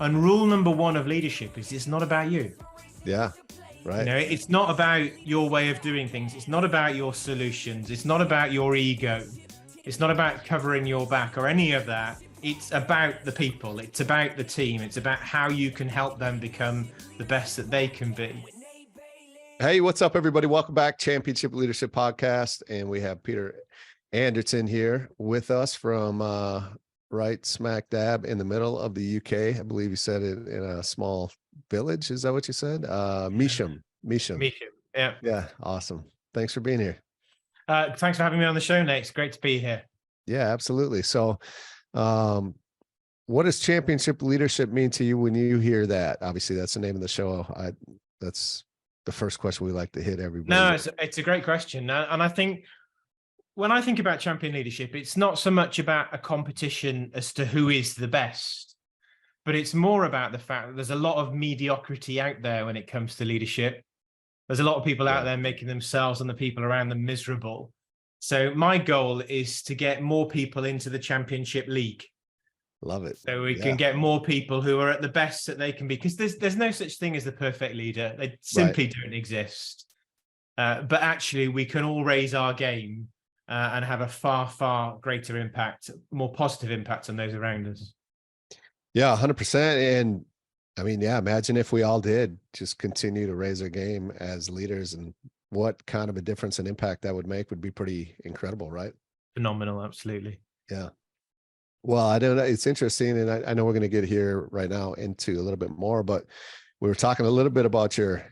And rule number one of leadership is it's not about you. Yeah, right. It's not about your way of doing things. It's not about your solutions. It's not about your ego. It's not about covering your back or any of that. It's about the people. It's about the team. It's about how you can help them become the best that they can be. Hey, what's up, everybody? Welcome back, Championship Leadership Podcast. And we have Peter Anderton here with us from right smack dab in the middle of the UK. I believe you said it in a small village. Is that what you said? Measham. Yeah. Yeah, awesome. Thanks for being here. Thanks for having me on the show, Nate. It's great to be here. Yeah, absolutely. So what does championship leadership mean to you when you hear that? Obviously, that's the name of the show. That's the first question we like to hit everybody. No, it's a great question. And I think when I think about champion leadership, it's not so much about a competition as to who is the best, but it's more about the fact that there's a lot of mediocrity out there when it comes to leadership. There's a lot of people out there making themselves and the people around them miserable. So my goal is to get more people into the championship league. Love it. So we can get more people who are at the best that they can be, because there's no such thing as the perfect leader. They simply don't exist. But actually, we can all raise our game and have a far, far greater impact, more positive impact on those around us. Yeah, 100%. And I mean, yeah, imagine if we all did just continue to raise our game as leaders, and what kind of a difference and impact that would make would be pretty incredible, right? Phenomenal, absolutely. Yeah. Well, I don't know. It's interesting. And I know we're going to get here right now into a little bit more, but we were talking a little bit about your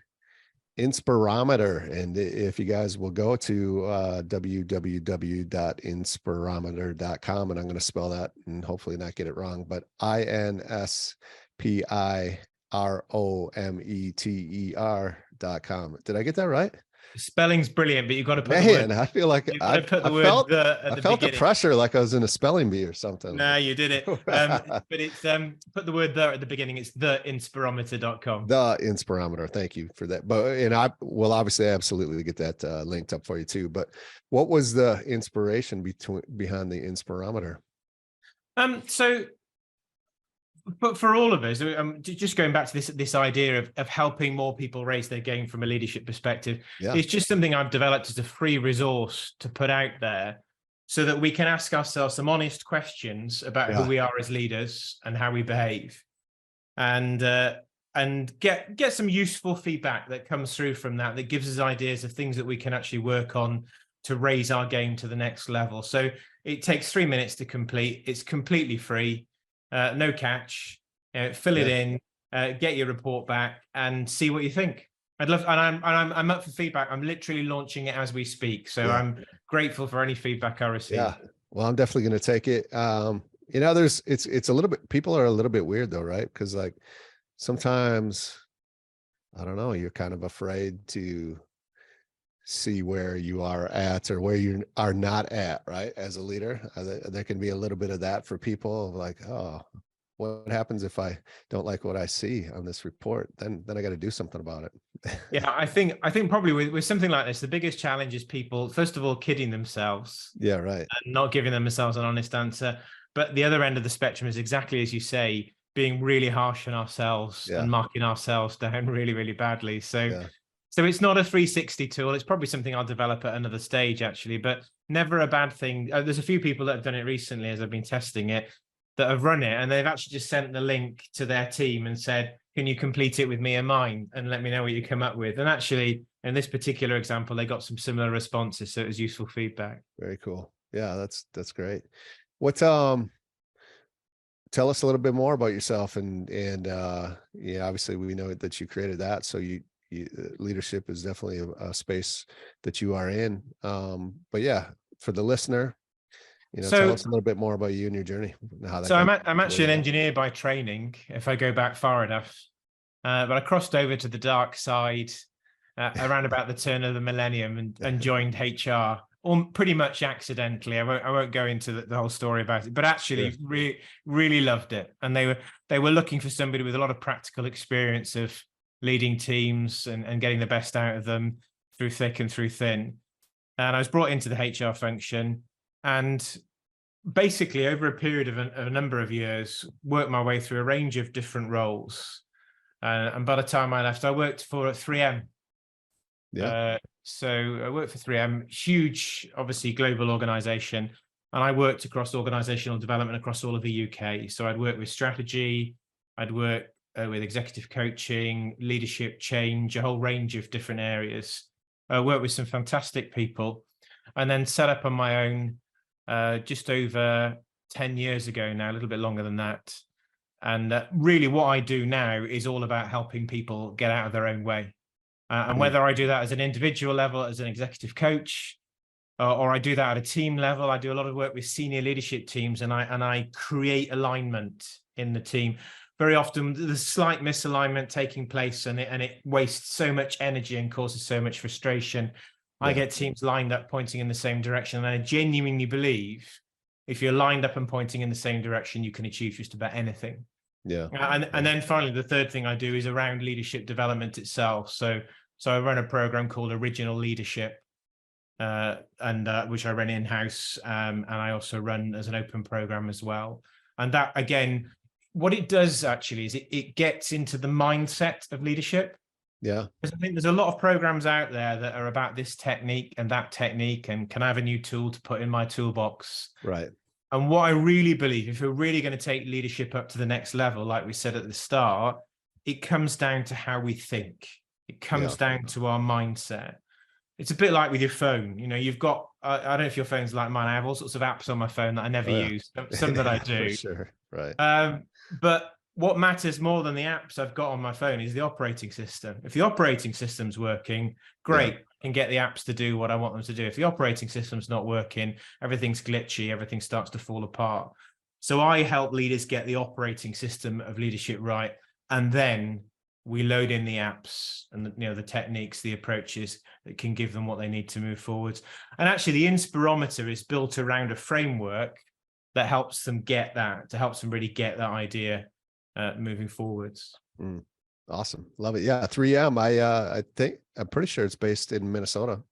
Inspirometer. And if you guys will go to www.inspirometer.com, and I'm going to spell that and hopefully not get it wrong, but INSPIROMETER.com. Did I get that right? The spelling's brilliant, but you've got to put I feel like I felt the pressure, like I was in a spelling bee or something. No, you did it. But it's put the word "the" at the beginning. It's theinspirometer.com. The Inspirometer. Thank you for that. But I will obviously absolutely get that linked up for you too. But what was the inspiration behind the Inspirometer? But for all of us, just going back to this idea of helping more people raise their game from a leadership perspective, it's just something I've developed as a free resource to put out there so that we can ask ourselves some honest questions about who we are as leaders and how we behave, and get some useful feedback that comes through from that gives us ideas of things that we can actually work on to raise our game to the next level. So it takes 3 minutes to complete. It's completely free. No catch. Fill it in, get your report back, and see what you think. I'd love, and I'm up for feedback. I'm literally launching it as we speak, so I'm grateful for any feedback I receive. Yeah, well, I'm definitely going to take it. It's a little bit. People are a little bit weird though, right? Because like sometimes, I don't know, you're kind of afraid to see where you are at or where you are not at, right? As a leader, there can be a little bit of that for people, like, oh, what happens if I don't like what I see on this report? Then I got to do something about it. Yeah, I think probably with something like this, the biggest challenge is people, first of all, kidding themselves. Yeah, right. And not giving themselves an honest answer. But the other end of the spectrum is exactly as you say, being really harsh on ourselves and marking ourselves down really, really badly. So it's not a 360 tool. It's probably something I'll develop at another stage, actually, but never a bad thing. There's a few people that have done it recently as I've been testing it that have run it, and they've actually just sent the link to their team and said, can you complete it with me and mine and let me know what you come up with? And actually, in this particular example, they got some similar responses. So it was useful feedback. Very cool. Yeah, that's great. What, tell us a little bit more about yourself and obviously we know that you created that. So leadership is definitely a space that you are in. But yeah, for the listener, tell us a little bit more about you and your journey. I'm actually an engineer by training, if I go back far enough. But I crossed over to the dark side around about the turn of the millennium and joined HR, pretty much accidentally. I won't go into the whole story about it, but actually really loved it. And they were looking for somebody with a lot of practical experience of leading teams and getting the best out of them through thick and through thin. And I was brought into the HR function, and basically over a period of a number of years, worked my way through a range of different roles. And by the time I left, I worked for 3M. Yeah. So I worked for 3M, huge, obviously global organization. And I worked across organizational development across all of the UK. So I'd work with strategy, I'd work with executive coaching, leadership change, a whole range of different areas. I worked with some fantastic people, and then set up on my own just over 10 years ago now, a little bit longer than that. And really what I do now is all about helping people get out of their own way. And whether I do that as an individual level, as an executive coach, or I do that at a team level, I do a lot of work with senior leadership teams, and I create alignment in the team. Very often there's slight misalignment taking place, and it wastes so much energy and causes so much frustration. I get teams lined up pointing in the same direction, and I genuinely believe if you're lined up and pointing in the same direction, you can achieve just about anything. Yeah. And then finally, the third thing I do is around leadership development itself. So I run a program called Original Leadership, which I run in-house, and I also run as an open program as well. And that, again, what it does actually is it gets into the mindset of leadership. Yeah. Because I think there's a lot of programs out there that are about this technique and that technique, and can I have a new tool to put in my toolbox? Right. And what I really believe, if we're really going to take leadership up to the next level, like we said at the start, it comes down to how we think. It comes down to our mindset. It's a bit like with your phone. You know, you've got, I don't know if your phone's like mine. I have all sorts of apps on my phone that I never use, some that I do. For sure. Right. But what matters more than the apps I've got on my phone is the operating system. If the operating system's working, great, I can get the apps to do what I want them to do. If the operating system's not working, everything's glitchy, everything starts to fall apart. So I help leaders get the operating system of leadership right, and then we load in the apps and the techniques, the approaches that can give them what they need to move forwards. And actually, the Inspirometer is built around a framework that helps them get that, to help them really get that idea moving forwards. Awesome. Love it. Yeah. 3M. I think, I'm pretty sure it's based in Minnesota.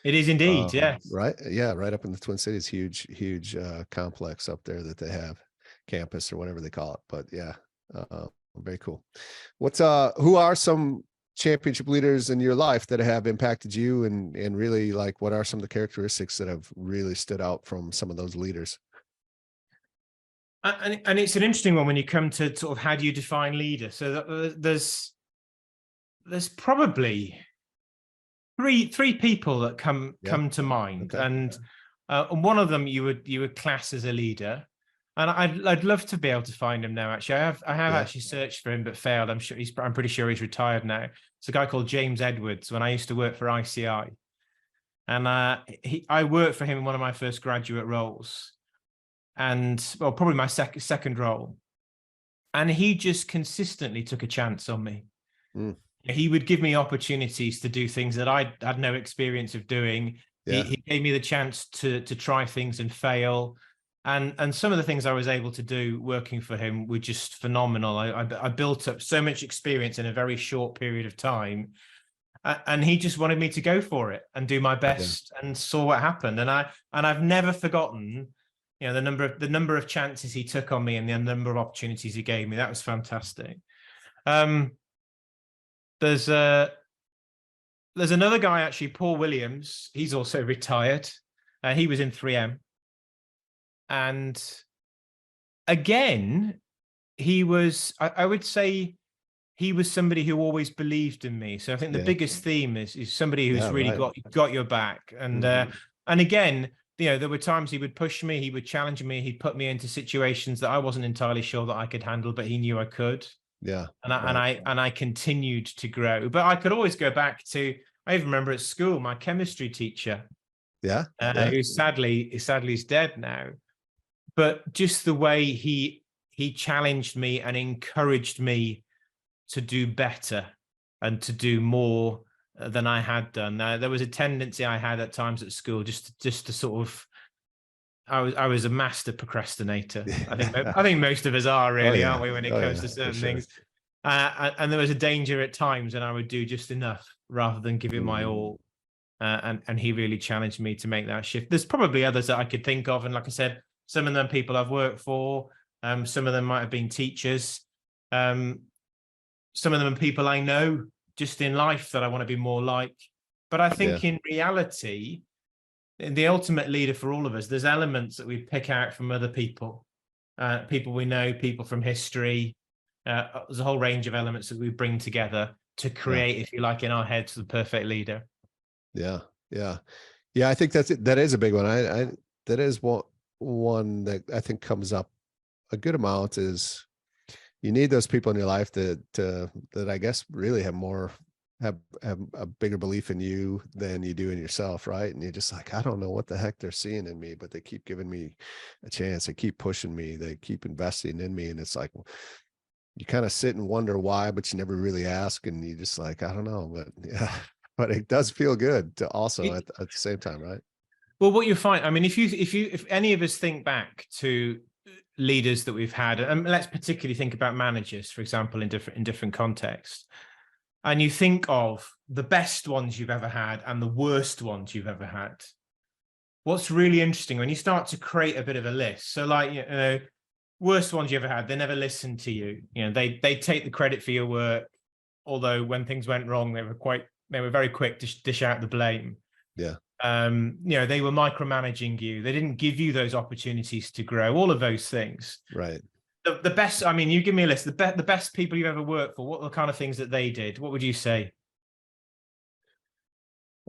It is indeed. Yes. Right. Yeah. Right up in the Twin Cities, huge complex up there that they have, campus or whatever they call it. But yeah, very cool. Who are some championship leaders in your life that have impacted you, and really, like, what are some of the characteristics that have really stood out from some of those leaders? And it's an interesting one when you come to sort of how do you define leader. So there's probably three people that come to mind, and one of them you would class as a leader. And I'd love to be able to find him now. Actually, I have actually searched for him but failed. I'm pretty sure he's retired now. It's a guy called James Edwards. When I used to work for ICI, and I worked for him in one of my first graduate roles, and probably my second role. And he just consistently took a chance on me. He would give me opportunities to do things that I had no experience of doing. He gave me the chance to try things and fail. And some of the things I was able to do working for him were just phenomenal. I built up so much experience in a very short period of time, and he just wanted me to go for it and do my best, and saw what happened. And I've never forgotten, the number of chances he took on me and the number of opportunities he gave me. That was fantastic. There's another guy, actually, Paul Williams. He's also retired. He was in 3M. And again, he was, I would say, he was somebody who always believed in me. So I think the biggest theme is somebody who's really got your back. And again, there were times he would push me, he would challenge me, he'd put me into situations that I wasn't entirely sure that I could handle, but he knew I could. And I continued to grow. But I could always go back to, I even remember at school, my chemistry teacher, who sadly is dead now. But just the way he challenged me and encouraged me to do better and to do more than I had done. There was a tendency I had at times at school just to sort of, I was a master procrastinator. I think most of us are, really, aren't we, when it comes to certain things. And there was a danger at times, and I would do just enough rather than give it my all. And he really challenged me to make that shift. There's probably others that I could think of, and like I said, Some of them people I've worked for. Some of them might have been teachers. Some of them are people I know just in life that I want to be more like. But I think in reality, the ultimate leader for all of us, there's elements that we pick out from other people, people we know, people from history. There's a whole range of elements that we bring together to create, if you like, in our heads, the perfect leader. Yeah. I think that is a big one. That is one that I think comes up a good amount, is you need those people in your life that I guess really have a bigger belief in you than you do in yourself, right? And you're just like, I don't know what the heck they're seeing in me, but they keep giving me a chance. They keep pushing me. They keep investing in me. And it's like, you kind of sit and wonder why, but you never really ask. And you just like, I don't know, but yeah, but it does feel good to also at the same time, right? Well, what you find, I mean, if any of us think back to leaders that we've had, and let's particularly think about managers, for example, in different contexts, and you think of the best ones you've ever had and the worst ones you've ever had, what's really interesting when you start to create a bit of a list. So like, you know, worst ones you ever had, they never listened to you. You know, they take the credit for your work, although when things went wrong, they were very quick to dish out the blame. Yeah. You know, they were micromanaging you. They didn't give you those opportunities to grow, all of those things. Right. The best, I mean, you give me a list, the best people you've ever worked for, what are the kind of things that they did? What would you say?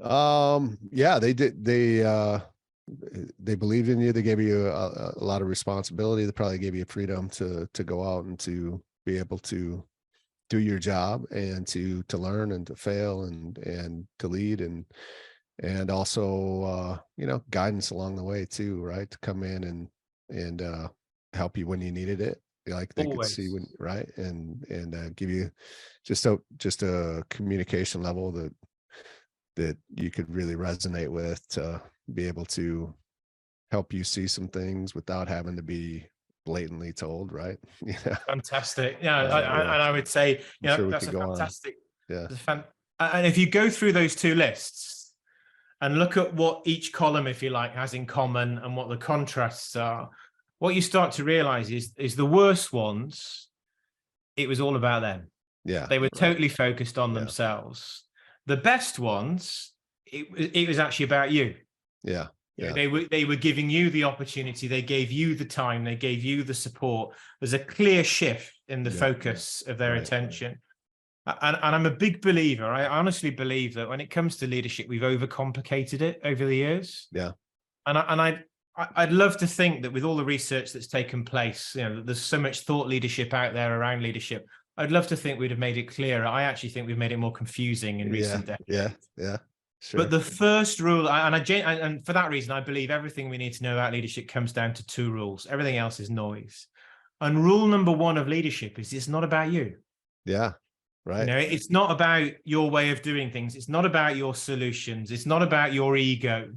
Yeah, they did. They believed in you. They gave you a lot of responsibility. They probably gave you freedom to go out and to be able to do your job and to learn and to fail and to lead and also you know, guidance along the way too, right? To come in and help you when you needed it. Like they could see when, right, and give you just a communication level that you could really resonate with, to be able to help you see some things without having to be blatantly told, right? Yeah. Fantastic. Yeah, and I would say, you know, that's a fantastic. Yeah. And if you go through those two lists and look at what each column, if you like, has in common and what the contrasts are, what you start to realize is the worst ones, it was all about them. Yeah. They were totally focused on themselves. The best ones, it was actually about you. Yeah. Yeah. They were giving you the opportunity. They gave you the time. They gave you the support. There's a clear shift in the focus of their attention. And I'm a big believer. I honestly believe that when it comes to leadership, we've overcomplicated it over the years. Yeah. And I'd love to think that with all the research that's taken place, you know, there's so much thought leadership out there around leadership. I'd love to think we'd have made it clearer. I actually think we've made it more confusing in recent decades. Yeah. Sure. But the first rule, and for that reason, I believe everything we need to know about leadership comes down to two rules. Everything else is noise. And rule number one of leadership is it's not about you. Yeah. Right. You know, it's not about your way of doing things. It's not about your solutions. It's not about your ego.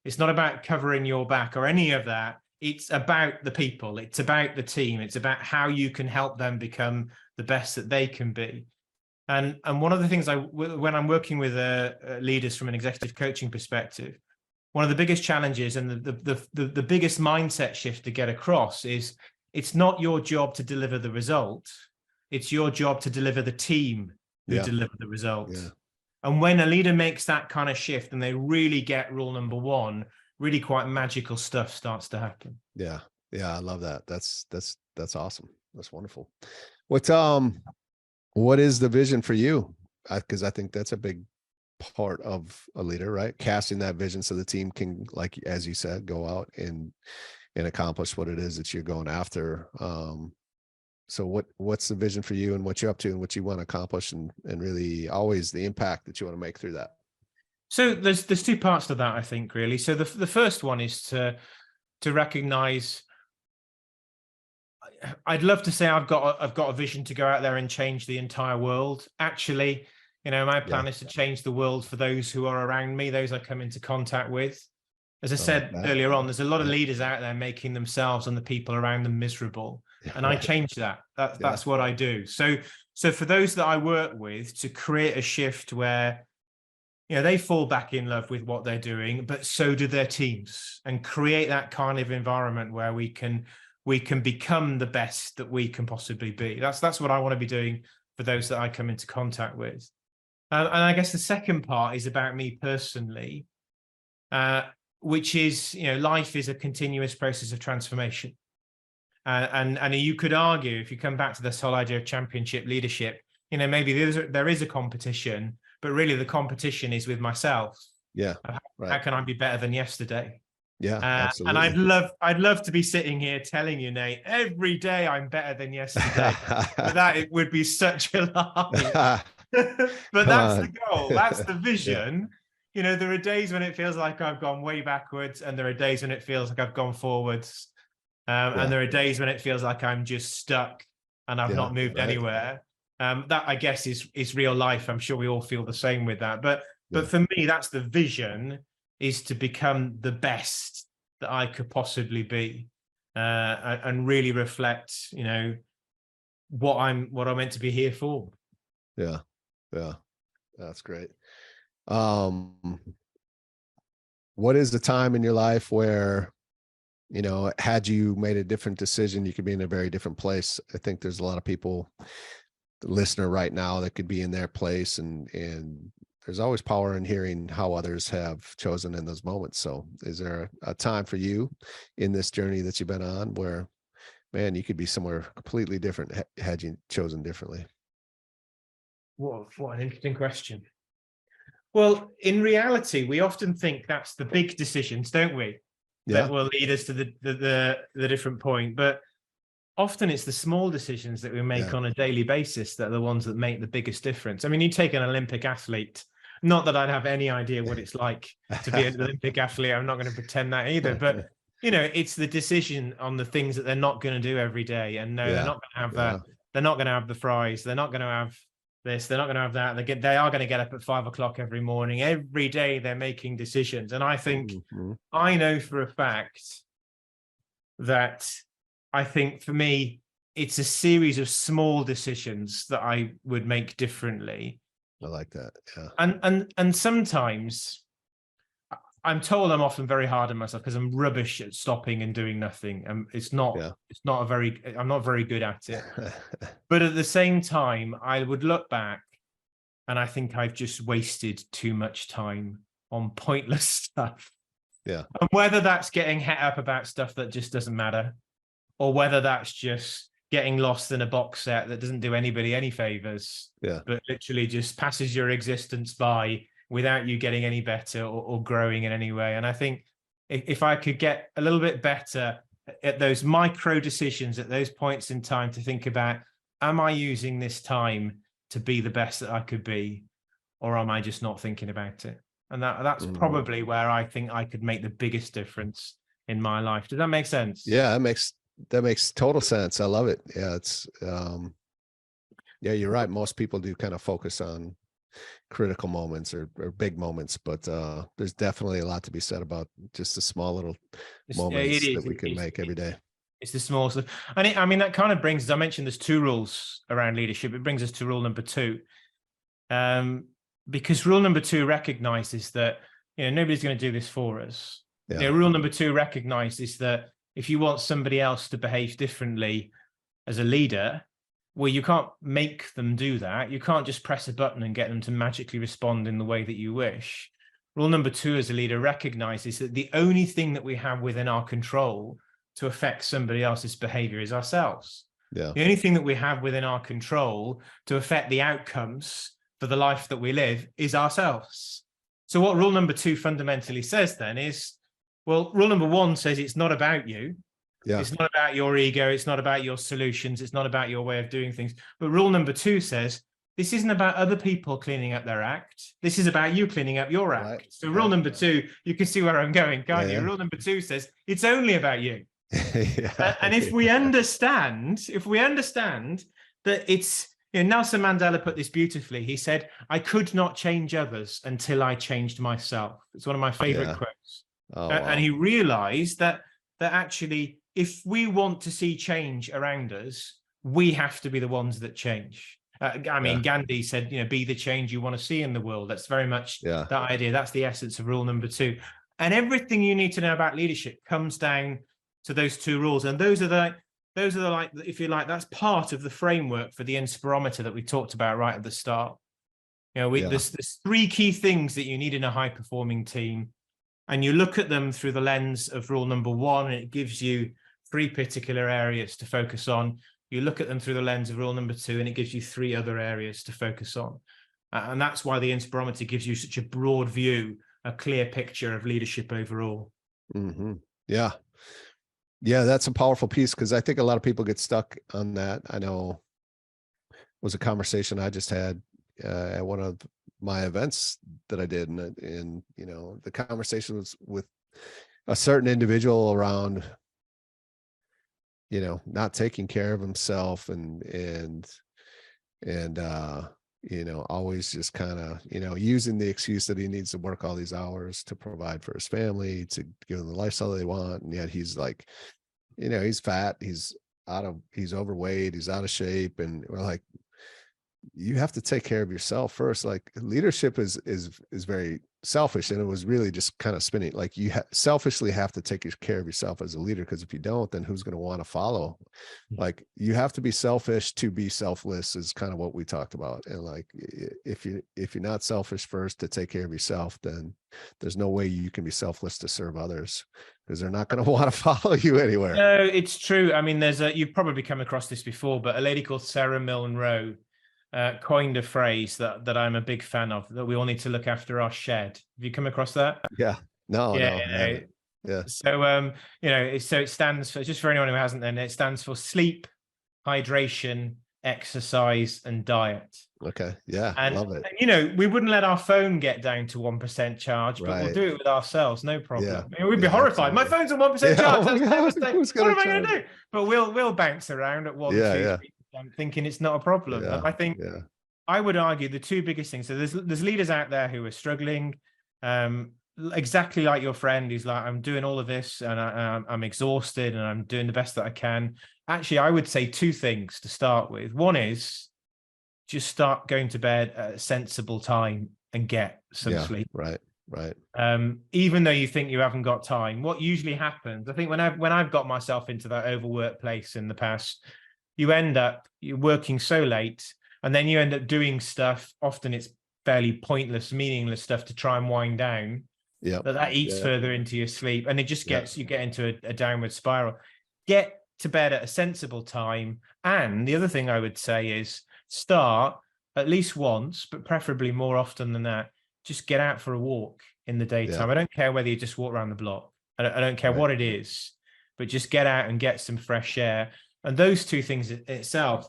It's not about covering your back or any of that. It's about the people. It's about the team. It's about how you can help them become the best that they can be. And one of the things when I'm working with leaders from an executive coaching perspective, one of the biggest challenges and the biggest mindset shift to get across is it's not your job to deliver the result. It's your job to deliver the team who deliver the result. Yeah. And when a leader makes that kind of shift and they really get rule number one, really quite magical stuff starts to happen. Yeah. Yeah. I love that. That's awesome. That's wonderful. What is the vision for you? Because I think that's a big part of a leader, right? Casting that vision so the team can, like, as you said, go out and accomplish what it is that you're going after. So what's the vision for you and what you're up to and what you want to accomplish and really always the impact that you want to make through that? So there's two parts to that, I think, really. So the first one is to recognize, I'd love to say I've got a vision to go out there and change the entire world. Actually, you know, my plan is to change the world for those who are around me, those I come into contact with. As I said earlier on, there's a lot of leaders out there making themselves and the people around them miserable. And I change that. That's what I do. So for those that I work with, to create a shift where they fall back in love with what they're doing, but so do their teams, and create that kind of environment where we can become the best that we can possibly be. That's what I want to be doing for those that I come into contact with. And I guess the second part is about me personally, which is, life is a continuous process of transformation. And you could argue, if you come back to this whole idea of championship leadership, maybe there is a competition, but really the competition is with myself. Yeah. How can I be better than yesterday? Yeah, absolutely. And I'd love to be sitting here telling you, Nate, every day I'm better than yesterday. But it would be such a lie. But that's the goal. That's the vision. Yeah. There are days when it feels like I've gone way backwards, and there are days when it feels like I've gone forwards. And there are days when it feels like I'm just stuck and I've not moved anywhere. That, I guess, is real life. I'm sure we all feel the same with that. But for me, that's the vision, is to become the best that I could possibly be, and really reflect, what I'm meant to be here for. Yeah. That's great. What is the time in your life where, had you made a different decision, you could be in a very different place? I think there's a lot of people, the listener right now, that could be in their place, and there's always power in hearing how others have chosen in those moments. So is there a time for you in this journey that you've been on where, man, you could be somewhere completely different had you chosen differently? What an interesting question. Well, in reality, we often think that's the big decisions, don't we? That will lead us to the different point. But often it's the small decisions that we make on a daily basis that are the ones that make the biggest difference. I mean, you take an Olympic athlete, not that I'd have any idea what it's like to be an Olympic athlete. I'm not going to pretend that either. But, it's the decision on the things that they're not going to do every day. And no, they're not going to have that. They're not going to have the fries. They're not going to have this. They're not going to have that. They are going to get up at 5 o'clock every morning. Every day they're making decisions. And I think, I know for a fact that, I think for me, it's a series of small decisions that I would make differently. I like that. Yeah. And sometimes I'm told I'm often very hard on myself because I'm rubbish at stopping and doing nothing. I'm not very good at it. But at the same time, I would look back and I think I've just wasted too much time on pointless stuff. Yeah. And whether that's getting het up about stuff that just doesn't matter, or whether that's just getting lost in a box set that doesn't do anybody any favors, but literally just passes your existence by without you getting any better or growing in any way. And I think if I could get a little bit better at those micro decisions at those points in time to think about, am I using this time to be the best that I could be, or am I just not thinking about it? And that's probably where I think I could make the biggest difference in my life. Does that make sense? Yeah, that makes total sense. I love it. Yeah, it's you're right. Most people do kind of focus on critical moments or big moments, but there's definitely a lot to be said about just the small little moments that we can make every day. It's the small stuff. And I mean, that kind of brings, as I mentioned, there's 2 rules around leadership. It brings us to rule number 2. Because rule number 2 recognizes that, nobody's going to do this for us. Rule number 2 recognizes that if you want somebody else to behave differently as a leader, well, you can't make them do that. You can't just press a button and get them to magically respond in the way that you wish. Rule number 2 as a leader recognizes that the only thing that we have within our control to affect somebody else's behavior is ourselves. The only thing that we have within our control to affect the outcomes for the life that we live is ourselves. So what rule number 2 fundamentally says then is, well, rule number 1 says it's not about you. It's not about your ego. It's not about your solutions. It's not about your way of doing things. But rule number 2 says, this isn't about other people cleaning up their act. This is about you cleaning up your act. So rule number 2, you can see where I'm going, can't you? Rule number 2 says, it's only about you. And if we understand that it's, Nelson Mandela put this beautifully. He said, I could not change others until I changed myself. It's one of my favorite quotes. Wow. And he realized that actually, if we want to see change around us, we have to be the ones that change. I mean, Gandhi said, be the change you want to see in the world. That's very much that idea. That's the essence of rule number 2. And everything you need to know about leadership comes down to those 2 rules. And those are the like, if you like, that's part of the framework for the inspirometer that we talked about right at the start. There's 3 key things that you need in a high performing team. And you look at them through the lens of rule number 1, and it gives you 3 particular areas to focus on. You look at them through the lens of rule number 2, and it gives you 3 other areas to focus on. And that's why the inspirometer gives you such a broad view, a clear picture of leadership overall. Mm-hmm. Yeah. Yeah, that's a powerful piece, because I think a lot of people get stuck on that. I know it was a conversation I just had at one of my events that I did. And the conversation was with a certain individual around, not taking care of himself and always just kind of, using the excuse that he needs to work all these hours to provide for his family, to give them the lifestyle they want. And yet he's like, he's fat, he's overweight, he's out of shape. And we're like, you have to take care of yourself first. Like, leadership is very selfish. And it was really just kind of spinning. Like, you selfishly have to take care of yourself as a leader, because if you don't, then who's going to want to follow? Like, you have to be selfish to be selfless, is kind of what we talked about. And like, if you're not selfish first to take care of yourself, then there's no way you can be selfless to serve others, because they're not going to want to follow you anywhere. No, it's true. I mean, you've probably come across this before, but a lady called Sarah Milne-Rowe coined a phrase that I'm a big fan of, that we all need to look after our shed. Have you come across that? Yeah. No. Yeah. So, so it stands for, just for anyone who hasn't, then it stands for sleep, hydration, exercise, and diet. Okay. Yeah. And, love it. And, we wouldn't let our phone get down to 1% charge, but we'll do it with ourselves. No problem. Yeah. I mean, we'd be horrified. Absolutely. My phone's on 1% charge. Oh, That's devastating. What am I going to charge? do? But we'll bounce around at 1, 2, 3%, thinking it's not a problem. Yeah. I think I would argue the 2 biggest things. So there's leaders out there who are struggling, exactly like your friend who's like, I'm doing all of this and I'm exhausted and I'm doing the best that I can. Actually, I would say 2 things to start with. One is just start going to bed at a sensible time and get some sleep. Right. Even though you think you haven't got time, what usually happens, I think when I've got myself into that overworked place in the past, you're working so late, and then you end up doing stuff. Often it's fairly pointless, meaningless stuff to try and wind down. Yeah, that eats further into your sleep, and it just you get into a downward spiral. Get to bed at a sensible time. And the other thing I would say is start at least once, but preferably more often than that. Just get out for a walk in the daytime. I don't care whether you just walk around the block. I don't care what it is, but just get out and get some fresh air. And those 2 things itself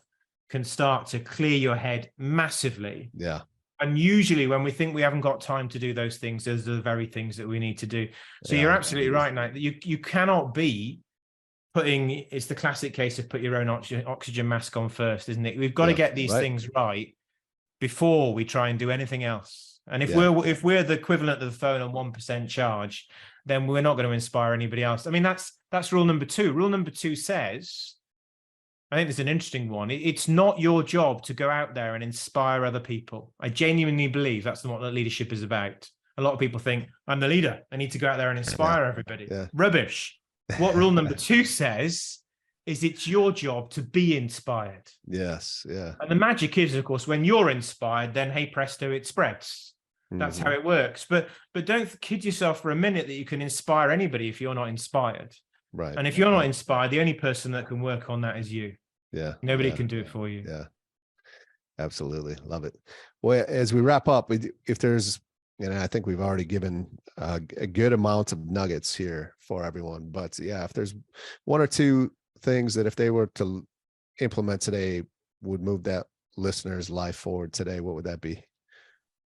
can start to clear your head massively. Yeah. And usually when we think we haven't got time to do those things, those are the very things that we need to do. So you're absolutely right, Nate, that you cannot be it's the classic case of put your own oxygen mask on first, isn't it? We've got to get these things right before we try and do anything else. And if we're the equivalent of the phone on 1% charge, then we're not going to inspire anybody else. I mean, that's rule number 2. Rule number 2 says, I think it's an interesting one. It's not your job to go out there and inspire other people. I genuinely believe that's what leadership is about. A lot of people think, I'm the leader, I need to go out there and inspire everybody. Rubbish. What rule number 2 says is it's your job to be inspired. Yes. Yeah. And the magic is, of course, when you're inspired, then hey presto, it spreads. That's how it works. But don't kid yourself for a minute that you can inspire anybody if you're not inspired. Right. And if you're not inspired, the only person that can work on that is you. Yeah. Nobody can do it for you. Yeah. Absolutely. Love it. Well, as we wrap up, if there's, I think we've already given a good amount of nuggets here for everyone, but if there's 1 or 2 things that if they were to implement today would move that listener's life forward today, what would that be?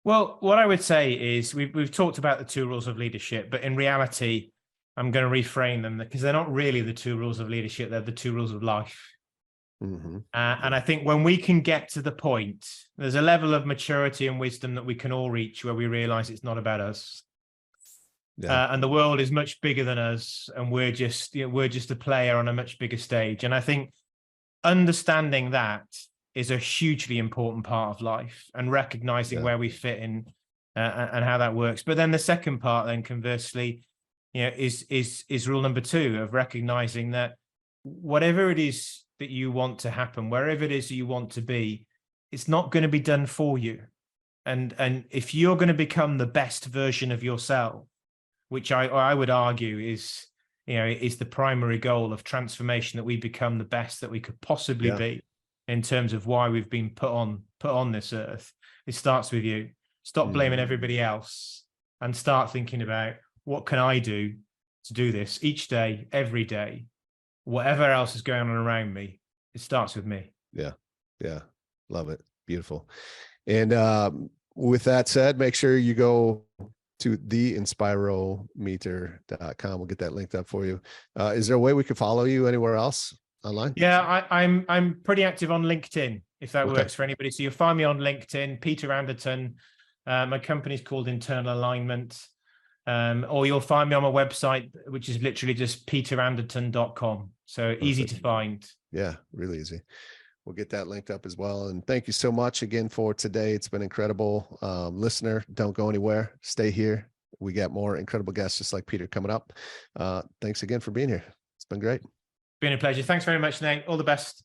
Well, what I would say is we've talked about the 2 rules of leadership, but in reality, I'm going to reframe them because they're not really the 2 rules of leadership. They're the 2 rules of life. And I think when we can get to the point, there's a level of maturity and wisdom that we can all reach where we realize it's not about us. And the world is much bigger than us. And we're just a player on a much bigger stage. And I think understanding that is a hugely important part of life, and recognizing where we fit in and how that works. But then the second part, then conversely, is rule number 2 of recognizing that whatever it is that you want to happen, wherever it is that you want to be, it's not going to be done for you. And if you're going to become the best version of yourself, which I would argue is the primary goal of transformation, that we become the best that we could possibly be in terms of why we've been put on this earth. It starts with you. Stop blaming everybody else and start thinking about, what can I do to do this each day, every day, whatever else is going on around me. It starts with me. Yeah. Love it. Beautiful. And with that said, make sure you go to theinspirometer.com. We'll get that linked up for you. Is there a way we could follow you anywhere else online? Yeah, I'm pretty active on LinkedIn, if that works for anybody. So you'll find me on LinkedIn, Peter Anderton. My company's called Internal Alignment. Or you'll find me on my website, which is literally just peteranderton.com. So easy to find. Yeah, really easy. We'll get that linked up as well. And thank you so much again for today. It's been incredible. Listener, don't go anywhere. Stay here. We got more incredible guests just like Peter coming up. Thanks again for being here. It's been great. Been a pleasure. Thanks very much, Nate. All the best.